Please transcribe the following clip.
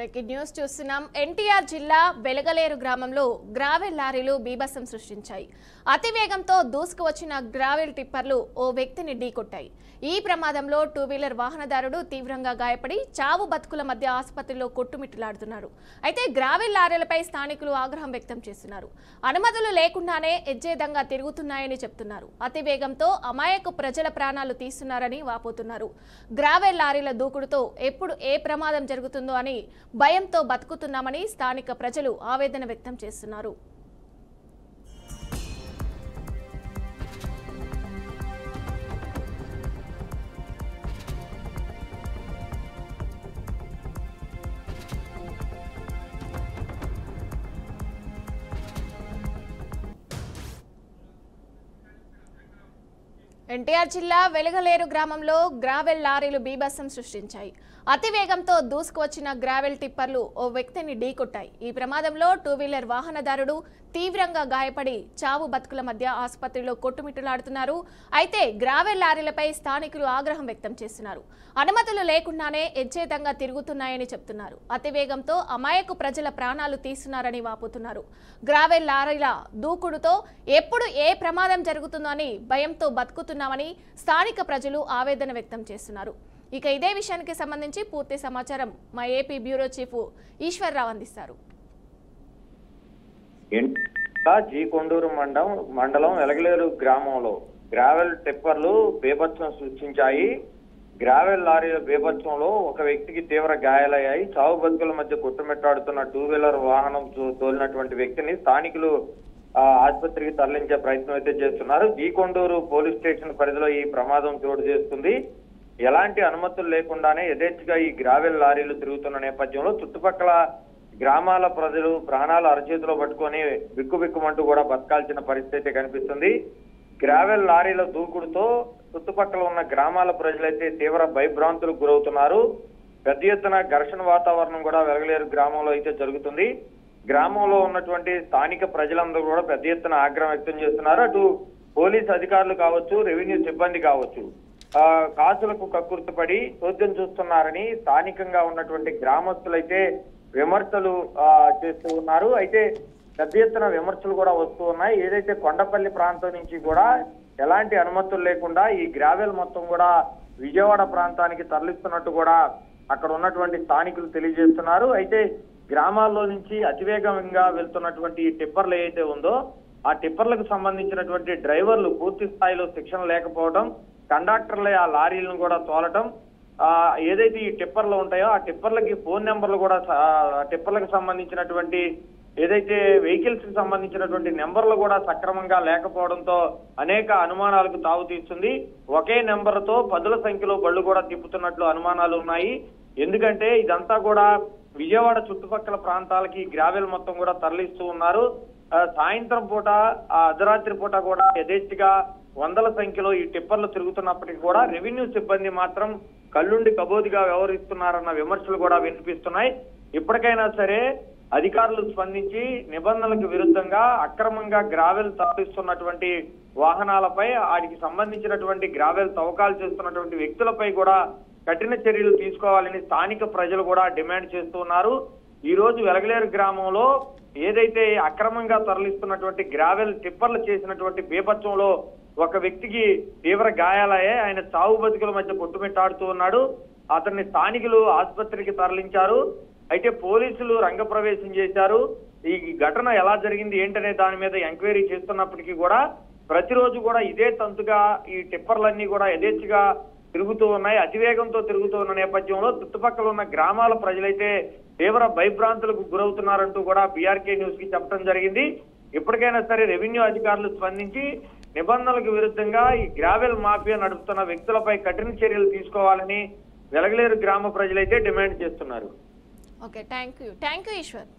Breaking news చూస్తున్నాం. ఎన్టీఆర్ జిల్లా వెలగలేరు గ్రామంలో గ్రావెల్ లారీలు బీభత్సం సృష్టించాయి. అతివేగంతో దూసుకు వచ్చిన గ్రావెల్ టిప్పర్లు ఓ వ్యక్తిని ఢీకొట్టాయి. ఈ ప్రమాదంలో టూ వీలర్ వాహనదారుడు తీవ్రంగా గాయపడి చావు బతుకుల మధ్య ఆసుపత్రిలో కొట్టుమిట్టులాడుతున్నారు. అయితే గ్రావెల్ లారీలపై స్థానికులు ఆగ్రహం వ్యక్తం చేస్తున్నారు. అనుమతులు లేకుండానే ఎజ్జేదంగా తిరుగుతున్నాయని చెప్తున్నారు. అతివేగంతో అమాయక ప్రజల ప్రాణాలు తీస్తున్నారని వాపోతున్నారు. గ్రావెల్ లారీల దూకుడుతో ఎప్పుడు ఏ ప్రమాదం జరుగుతుందో అని భయంతో బతుకుతున్నామని స్థానిక ప్రజలు ఆవేదన వ్యక్తం చేస్తున్నారు. ఎన్టీఆర్ జిల్లా వెలగలేరు గ్రామంలో గ్రావెల్ లారీలు బీభత్సం సృష్టించాయి. అతివేగంతో దూసుకువచ్చిన గ్రావెల్ టిప్పర్లు ఓ వ్యక్తిని ఢీకొట్టాయి. ఈ ప్రమాదంలో టూ వీలర్ వాహనదారుడు తీవ్రంగా గాయపడి చావు బతుకుల మధ్య ఆసుపత్రిలో కొట్టుమిట్టులాడుతున్నారు. అయితే గ్రావెల్ లారీలపై స్థానికులు ఆగ్రహం వ్యక్తం చేస్తున్నారు. అనుమతులు లేకుండానే ఎజ్జేతంగా తిరుగుతున్నాయని చెప్తున్నారు. అతివేగంతో అమాయక ప్రజల ప్రాణాలు తీస్తున్నారని వాపోతున్నారు. గ్రావెల్ లారీల దూకుడుతో ఎప్పుడు ఏ ప్రమాదం జరుగుతుందో అని భయంతో బతుకుతున్నామని స్థానిక ప్రజలు ఆవేదన వ్యక్తం చేస్తున్నారు. ఇక ఇదే విషయానికి సంబంధించి పూర్తి సమాచారం మా ఏపీ బ్యూరో చీఫ్ ఈశ్వర్రావు అందిస్తారు. జీ కొండూరు మండలం వెలగలేరు గ్రామంలో గ్రావెల్ టిప్పర్లు బీభత్సం సృష్టించాయి. గ్రావెల్ లారీల బీభత్సంలో ఒక వ్యక్తికి తీవ్ర గాయాలయ్యాయి. చావు బతుకుల మధ్య కొట్టుమిట్టాడుతున్న టూ వీలర్ వాహనం తోలినటువంటి వ్యక్తిని స్థానికులు ఆసుపత్రికి తరలించే ప్రయత్నం అయితే చేస్తున్నారు. జీ కొండూరు పోలీస్ స్టేషన్ పరిధిలో ఈ ప్రమాదం చోటు చేసుకుంది. ఎలాంటి అనుమతులు లేకుండానే యథేచ్ఛగా ఈ గ్రావెల్ లారీలు తిరుగుతున్న నేపథ్యంలో చుట్టుపక్కల గ్రామాల ప్రజలు ప్రాణాలు అరచేతిలో పట్టుకొని బిక్కుబిక్కుమంటూ కూడా బతకాల్సిన పరిస్థితి కనిపిస్తుంది. గ్రావెల్ లారీల దూకుడుతో చుట్టుపక్కల ఉన్న గ్రామాల ప్రజలైతే తీవ్ర భయభ్రాంతులకు గురవుతున్నారు. పెద్ద ఎత్తున ఘర్షణ వాతావరణం కూడా వెలగలేరు గ్రామంలో అయితే జరుగుతుంది. గ్రామంలో ఉన్నటువంటి స్థానిక ప్రజలందరూ కూడా పెద్ద ఎత్తున ఆగ్రహం వ్యక్తం చేస్తున్నారు. అటు పోలీస్ అధికారులు కావచ్చు, రెవెన్యూ సిబ్బంది కావచ్చు, కాసులకు కక్కుర్తిపడి చోద్యం చూస్తున్నారని స్థానికంగా ఉన్నటువంటి గ్రామస్తులైతే విమర్శలు చేస్తూ ఉన్నారు. అయితే పెద్ద ఎత్తున విమర్శలు కూడా వస్తూ ఉన్నాయి. ఏదైతే కొండపల్లి ప్రాంతం నుంచి కూడా ఎలాంటి అనుమతులు లేకుండా ఈ గ్రావెల్ మొత్తం కూడా విజయవాడ ప్రాంతానికి తరలిస్తున్నట్టు కూడా అక్కడ ఉన్నటువంటి స్థానికులు తెలియజేస్తున్నారు. అయితే గ్రామాల్లో నుంచి అతివేగంగా వెళ్తున్నటువంటి టిప్పర్లు ఏదైతే ఉందో ఆ టిప్పర్లకు సంబంధించినటువంటి డ్రైవర్లు పూర్తి స్థాయిలో శిక్షణ లేకపోవడం, కండక్టర్లే ఆ లారీలను కూడా తోలటం, ఏదైతే ఈ టిప్పర్లు ఉంటాయో ఆ టిప్పర్లకి ఫోన్ నెంబర్లు కూడా టిప్పర్లకు సంబంధించినటువంటి ఏదైతే వెహికల్స్ కి సంబంధించినటువంటి నెంబర్లు కూడా సక్రమంగా లేకపోవడంతో అనేక అనుమానాలకు తావు తీస్తుంది. ఒకే నెంబర్తో పదుల సంఖ్యలో బళ్ళు కూడా తిప్పుతున్నట్లు అనుమానాలు ఉన్నాయి. ఎందుకంటే ఇదంతా కూడా విజయవాడ చుట్టుపక్కల ప్రాంతాలకి గ్రావెల్ మొత్తం కూడా తరలిస్తూ ఉన్నారు. సాయంత్రం పూట అర్ధరాత్రి పూట కూడా యథేచ్ఛగా వందల సంఖ్యలో ఈ టిప్పర్లు తిరుగుతున్నప్పటికీ కూడా రెవెన్యూ సిబ్బంది మాత్రం కళ్ళుండి కబోదిగా వ్యవహరిస్తున్నారన్న విమర్శలు కూడా వినిపిస్తున్నాయి. ఇప్పటికైనా సరే అధికారులు స్పందించి నిబంధనలకు విరుద్ధంగా అక్రమంగా గ్రావెల్ తరలిస్తున్నటువంటి వాహనాలపై వాటికి సంబంధించినటువంటి గ్రావెల్ తవ్వకాలు చేస్తున్నటువంటి వ్యక్తులపై కూడా కఠిన చర్యలు తీసుకోవాలని స్థానిక ప్రజలు కూడా డిమాండ్ చేస్తున్నారు. ఈ రోజు వెలగలేరు గ్రామంలో ఏదైతే అక్రమంగా తరలిస్తున్నటువంటి గ్రావెల్ టిప్పర్లు చేసినటువంటి బీభత్సంలో ఒక వ్యక్తికి తీవ్ర గాయాలయ్యాయి. ఆయన చావు బతుకుల మధ్య కొట్టుమిట్టాడుతూ ఉన్నాడు. అతన్ని స్థానికులు ఆసుపత్రికి తరలించారు. అయితే పోలీసులు రంగప్రవేశం చేశారు. ఈ ఘటన ఎలా జరిగింది ఏంటనే దాని మీద ఎంక్వైరీ చేస్తున్నప్పటికీ కూడా ప్రతిరోజు కూడా ఇదే తంతుగా ఈ టిప్పర్లన్నీ కూడా యథేచ్ఛగా తిరుగుతూ ఉన్నాయి. అతివేగంతో తిరుగుతూ ఉన్న నేపథ్యంలో చుట్టుపక్కల ఉన్న గ్రామాల ప్రజలైతే తీవ్ర భయభ్రాంతులకు గురవుతున్నారంటూ కూడా బీఆర్కే న్యూస్ కి చెప్పడం జరిగింది. ఇప్పటికైనా సరే రెవెన్యూ అధికారులు స్పందించి నిబంధనలకు విరుద్ధంగా ఈ గ్రావెల్ మాఫియా నడుపుతున్న వ్యక్తులపై కఠిన చర్యలు తీసుకోవాలని వెలగలేరు గ్రామ ప్రజలైతే డిమాండ్ చేస్తున్నారు. Okay, thank you Eshwar.